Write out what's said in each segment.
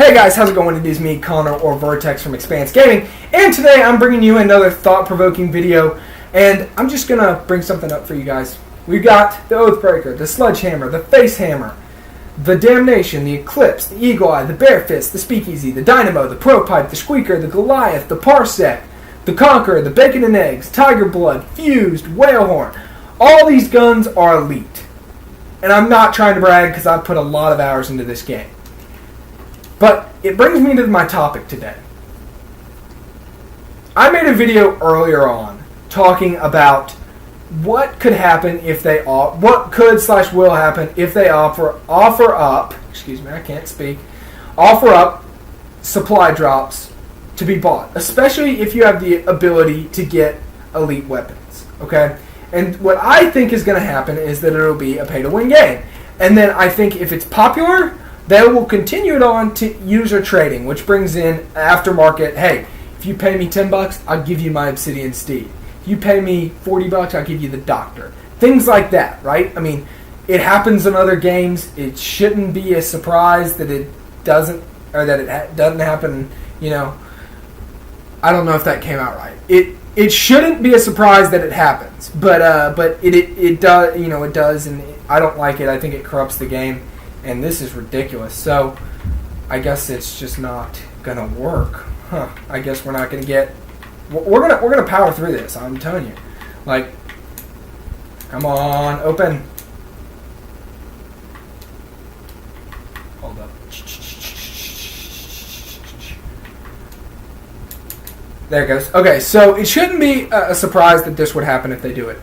Hey guys, how's it going? It is me, Connor, or Vertex from Expanse Gaming, and today I'm bringing you another thought-provoking video, and I'm just going to bring something up for you guys. We've got the Oathbreaker, the Sledgehammer, the Facehammer, the Damnation, the Eclipse, the Eagle Eye, the Bare Fist, the Speakeasy, the Dynamo, the Propipe, the Squeaker, the Goliath, the Parsec, the Conqueror, the Bacon and Eggs, Tiger Blood, Fused, Whalehorn. All these guns are elite. And I'm not trying to brag because I've put a lot of hours into this game. But it brings me to my topic today. I made a video earlier on talking about what could happen if they will happen if they offer up supply drops to be bought, especially if you have the ability to get elite weapons. Okay, and what I think is going to happen is that it'll be a pay-to-win game, and then I think if it's popular, they will continue it on to user trading, which brings in aftermarket. Hey, if you pay me $10, I'll give you my Obsidian Steed. If you pay me $40, I'll give you the Doctor. Things like that, right? I mean, it happens in other games. It shouldn't be a surprise that it doesn't, or that it doesn't happen. You know, I don't know if that came out right. It shouldn't be a surprise that it happens, but it does. You know, it does, and I don't like it. I think it corrupts the game. And this is ridiculous. So, I guess it's just not gonna work. I guess we're not gonna get. We're gonna power through this. I'm telling you. Like, come on, open. Hold up. There it goes. Okay, so it shouldn't be a surprise that this would happen if they do it.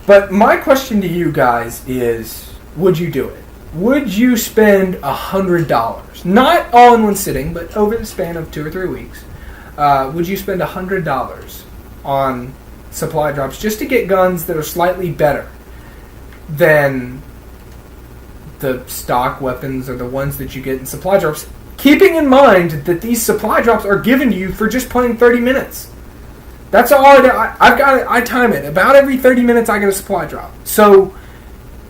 But my question to you guys is: would you do it? Would you spend $100? Not all in one sitting, but over the span of 2 or 3 weeks. Would you spend $100 on supply drops just to get guns that are slightly better than the stock weapons or the ones that you get in supply drops? Keeping in mind that these supply drops are given to you for just playing 30 minutes. That's all I time it. About every 30 minutes I get a supply drop. So,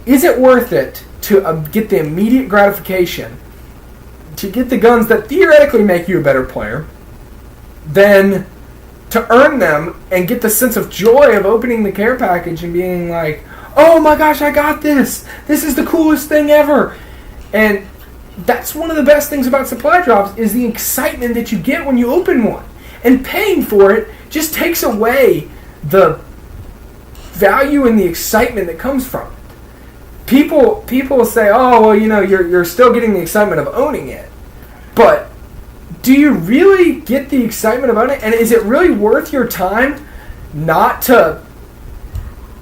is it worth it to get the immediate gratification, to get the guns that theoretically make you a better player, than to earn them and get the sense of joy of opening the care package and being like, oh my gosh, I got this! This is the coolest thing ever! And that's one of the best things about supply drops, is the excitement that you get when you open one. And paying for it just takes away the value and the excitement that comes from it. People will say, oh, well, you know, you're still getting the excitement of owning it. But do you really get the excitement of owning it? And is it really worth your time not to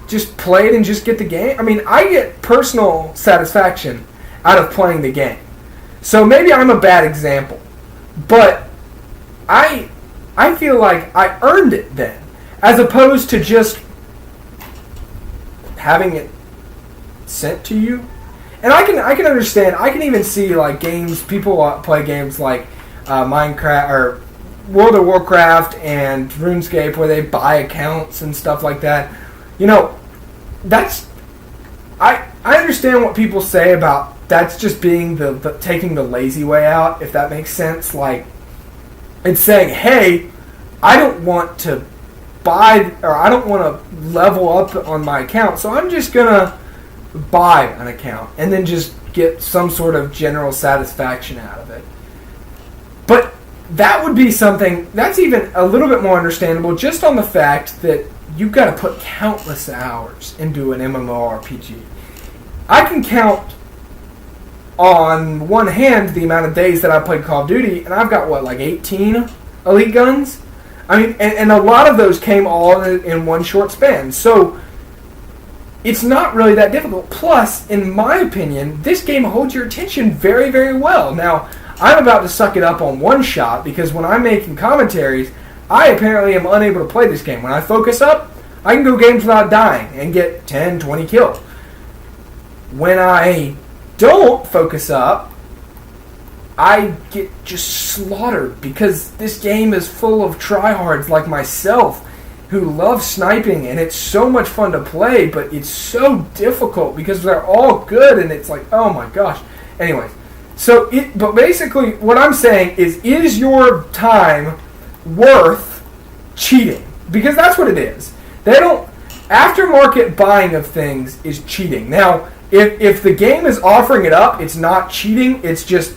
just play it and just get the game? I mean, I get personal satisfaction out of playing the game. So maybe I'm a bad example. But I feel like I earned it then, as opposed to just having it sent to you. And I can understand. I can even see like games. People play games like Minecraft or World of Warcraft and RuneScape, where they buy accounts and stuff like that. You know, that's I understand what people say about that's just being the taking the lazy way out, if that makes sense. Like, it's saying, hey, I don't want to buy, or I don't want to level up on my account, so I'm just gonna buy an account and then just get some sort of general satisfaction out of it. But that would be something that's even a little bit more understandable, just on the fact that you've got to put countless hours into an MMORPG. I can count on one hand the amount of days that I played Call of Duty, and I've got, like 18 elite guns? I mean, and a lot of those came all in one short span. So it's not really that difficult. Plus, in my opinion, this game holds your attention very, very well. Now, I'm about to suck it up on one shot, because when I'm making commentaries, I apparently am unable to play this game. When I focus up, I can go games without dying and get 10, 20 kills. When I don't focus up, I get just slaughtered, because this game is full of tryhards like myself who love sniping, and it's so much fun to play, but it's so difficult because they're all good, and it's like, oh my gosh. Anyways, But basically, what I'm saying is your time worth cheating? Because that's what it is. Aftermarket buying of things is cheating. Now, if the game is offering it up, it's not cheating. It's just,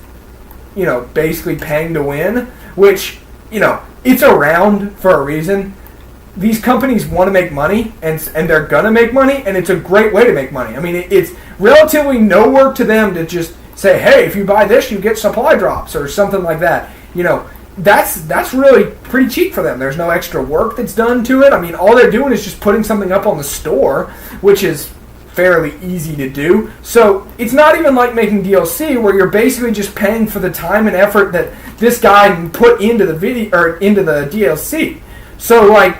basically paying to win, which, it's around for a reason. These companies want to make money, and they're going to make money, and it's a great way to make money. I mean, it's relatively no work to them to just say, hey, if you buy this, you get supply drops or something like that. That's really pretty cheap for them. There's no extra work that's done to it. I mean, all they're doing is just putting something up on the store, which is fairly easy to do. So it's not even like making DLC where you're basically just paying for the time and effort that this guy put into the video or into the DLC. So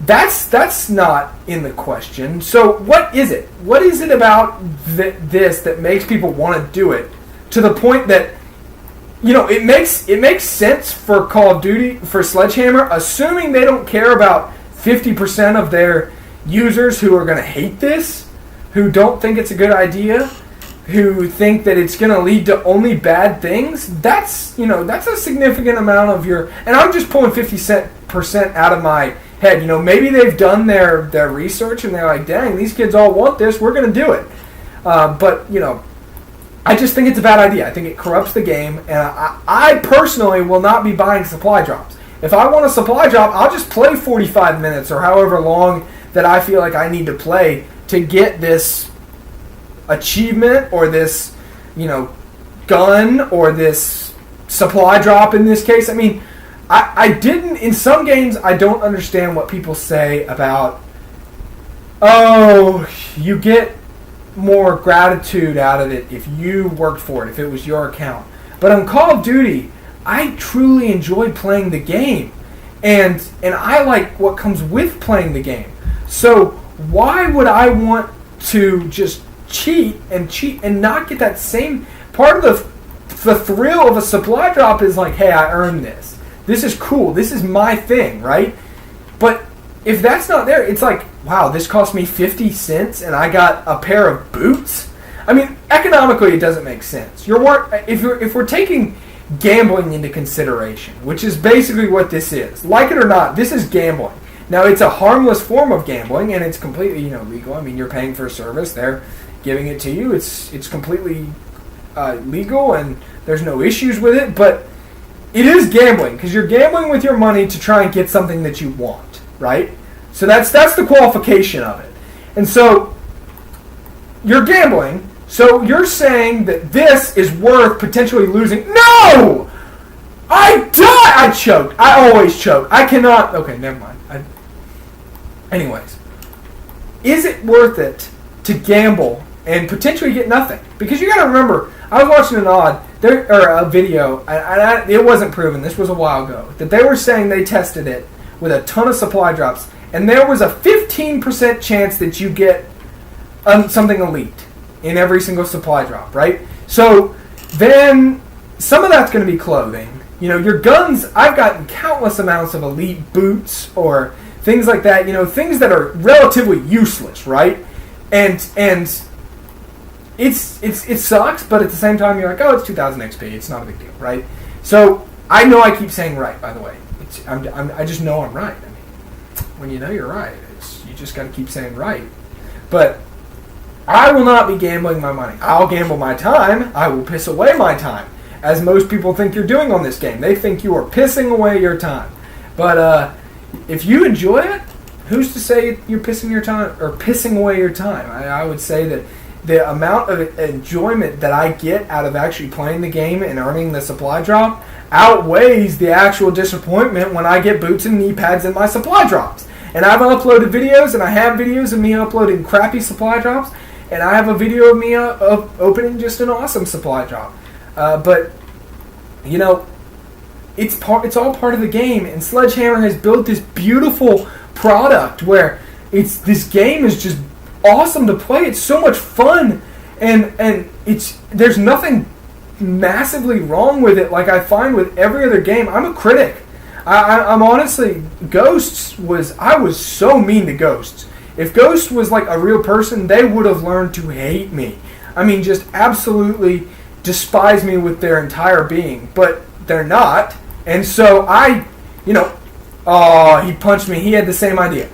that's not in the question. So what is it? What is it about this that makes people want to do it to the point that it makes sense for Call of Duty, for Sledgehammer, assuming they don't care about 50% of their users who are going to hate this, who don't think it's a good idea, who think that it's going to lead to only bad things. That's a significant amount of your, and I'm just pulling 50% out of my head. Maybe they've done their research and they're like, dang, these kids all want this, we're going to do it. But I just think it's a bad idea. I think it corrupts the game, and I personally will not be buying supply drops. If I want a supply drop, I'll just play 45 minutes or however long that I feel like I need to play to get this achievement or this, gun or this supply drop in this case. I mean, I didn't, in some games, I don't understand what people say about, you get more gratitude out of it if you worked for it, if it was your account. But on Call of Duty, I truly enjoy playing the game, and I like what comes with playing the game. So why would I want to just cheat and not get that same part of the thrill of a supply drop? Is like, hey, I earned this. This is cool. This is my thing, right? But if that's not there, it's like, wow, this cost me 50 cents and I got a pair of boots? I mean, economically, it doesn't make sense. If we're taking gambling into consideration, which is basically what this is, like it or not, this is gambling. Now, it's a harmless form of gambling, and it's completely, legal. I mean, you're paying for a service. They're giving it to you. It's completely legal, and there's no issues with it. But it is gambling, because you're gambling with your money to try and get something that you want, right? So that's the qualification of it. And so you're gambling. So you're saying that this is worth potentially losing. No! I die! I choked. I always choke. I cannot. Okay, never mind. Anyways, is it worth it to gamble and potentially get nothing? Because you got to remember, I was watching a video, and it wasn't proven. This was a while ago, that they were saying they tested it with a ton of supply drops, and there was a 15% chance that you get something elite in every single supply drop, right? So then some of that's going to be clothing. Your guns, I've gotten countless amounts of elite boots or things like that, things that are relatively useless, right? And it sucks, but at the same time, you're like, oh, it's 2,000 XP. It's not a big deal, right? So I know I keep saying right, by the way. I just know I'm right. I mean, when you know you're right, you just got to keep saying right. But I will not be gambling my money. I'll gamble my time. I will piss away my time, as most people think you're doing on this game. They think you are pissing away your time. But if you enjoy it, who's to say you're pissing your time or pissing away your time? I would say that the amount of enjoyment that I get out of actually playing the game and earning the supply drop outweighs the actual disappointment when I get boots and knee pads in my supply drops. And I've uploaded videos, and I have videos of me uploading crappy supply drops, and I have a video of me of opening just an awesome supply drop. But it's all part of the game, and Sledgehammer has built this beautiful product where this game is just awesome to play. It's so much fun, and there's nothing massively wrong with it like I find with every other game. I'm a critic. I'm honestly, I was so mean to Ghosts. If Ghost was like a real person, they would have learned to hate me. I mean, just absolutely despise me with their entire being, but they're not. And so oh, he punched me. He had the same idea.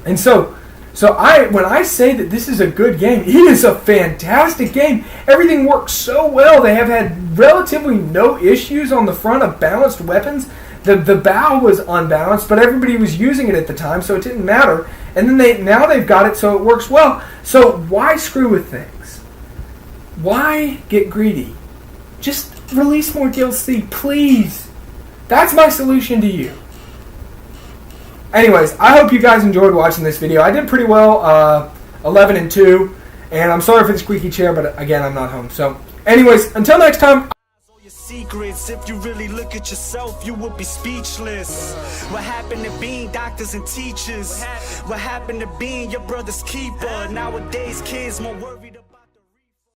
And so when I say that this is a good game, it is a fantastic game. Everything works so well. They have had relatively no issues on the front of balanced weapons. The bow was unbalanced, but everybody was using it at the time, so it didn't matter. And then now they've got it, so it works well. So why screw with things? Why get greedy? Just release more DLC, please. That's my solution to you. Anyways, I hope you guys enjoyed watching this video. I did pretty well, 11-2, and I'm sorry for the squeaky chair, but again, I'm not home. So, anyways, until next time. Secrets, if you really look at yourself, you would be speechless. What happened to being doctors and teachers? What happened to being your brother's keeper? Nowadays, kids more worried